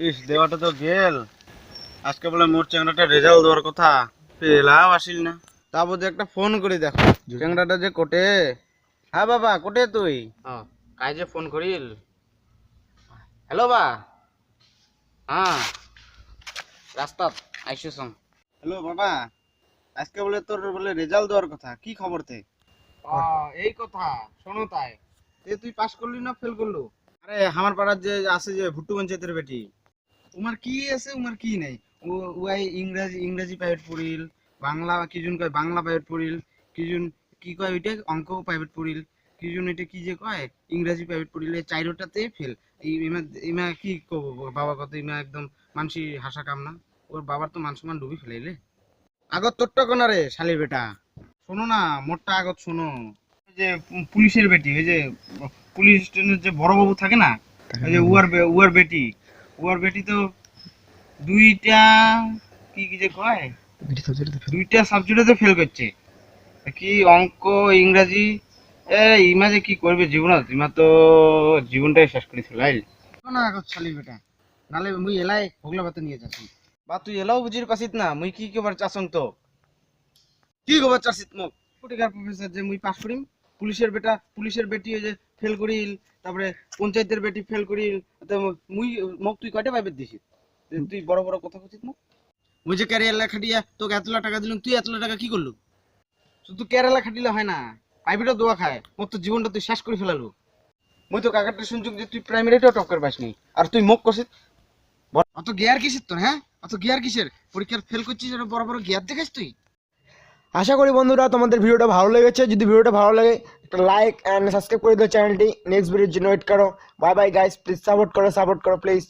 ইস দেওয়াটা তো গেল। আজকে বলে মোর চ্যাংড়াটা রেজাল্ট দেওয়ার কথা, পেলাও আসিল না। তা বোধ একটা ফোন করে দেখো চ্যাংড়াটা যে কোটে। হ্যাঁ বাবা, কোটে তুই? কাই যে ফোন করিল। হ্যালো বা। হ্যাঁ, রাস্তাত আইসুস। হ্যালো বাবা, আজকে বলে তোর বলে রেজাল্ট দেওয়ার কথা, কি খবর তে? এই কথা শোনো তাই, তুই পাস করলি না ফেল করলু? আরে আমার পাড়ার যে আছে যে ভুট্টু পঞ্চায়েতের বেটি, উমার কি আছে উমার কি নাই, উয়াই ইংরাজি ইংরাজি প্রাইভেট পড়িল, বাংলা কিজন কয় বাংলা প্রাইভেট পড়িল, কিজন কি কয় ওইটা অঙ্ক প্রাইভেট পড়িল, কিজন এটা কি যে কয় ইংরাজি প্রাইভেট পড়িল, এই চাইরোটাতে ফেল। ইমা ইমা কি কব বাবা, কত ইমা একদম মানসি হাসা কাম না। ওর বাবার তো মান সম্মান ডুবি ফেলাইলে। আগত তোরটা কোনা রে শালির বেটা, শোনো না মোরটা আগত শোনো। ওই যে পুলিশের বেটি, ওই যে পুলিশ স্টেশনের যে বড় বাবু থাকে না, ওই যে উয়ার বেটি, উয়ার বেটি তো দুইটা কি কি যে কয় দুইটা সাবজেক্টে ফেল করছে, কি অঙ্ক ইংরাজি। ইমা যে কি করবে জীবনত, ইমা তো জীবনটাই শেষ করে ফেলাইল না আগত শালির বেটা। নালে মুই এলাই হোগলা ভাতে নিয়ে যাচ্ছি। বা তুই এলাও বুঝির পাছিস না মুই কি কবার চাসং তো, কি খবর চাষিত মোক ফটিকার প্রফেসর যে মুই পাস করিম, পুলিশের বেটা পুলিশের বেটি ওই যে ফেল করিল, তারপরে পঞ্চায়েতের বেটি ফেল করিল, তো মুই মোক তুই কয়টা পাইবে দিছিস? তুই বড় বড় কথা কইছিস মোক। মুই যে ক্যারিয়ার খাটিয়া তোকে এতলা টাকা দিলাম, তুই এতলা টাকা কি করলু? শুধু কেরালা খাটিলে হয় না, প্রাইভেটও দোয়া খায়। মোর তো জীবনটা তুই শেষ করে ফেলালু। মুই তো কাকারটা শুনছুক যে তুই প্রাইমারিতেও টক্কর পাসনি, আর তুই মোক কছিস অত গিয়ার কিসের তোর? হ্যাঁ, অত গিয়ার কিসের? পরীক্ষার ফেল করছিস আর বড় বড় গিয়ার দেখাস তুই। আশা করি বন্ধুরা তোমাদের ভিডিওটা ভালো লেগেছে। যদি ভিডিওটা ভালো লাগে একটা লাইক অ্যান্ড সাবস্ক্রাইব করে দিও চ্যানেলটি। নেক্সট ভিডিওর জন্য ওয়েট করো। Bye bye guys, please support করো প্লিজ।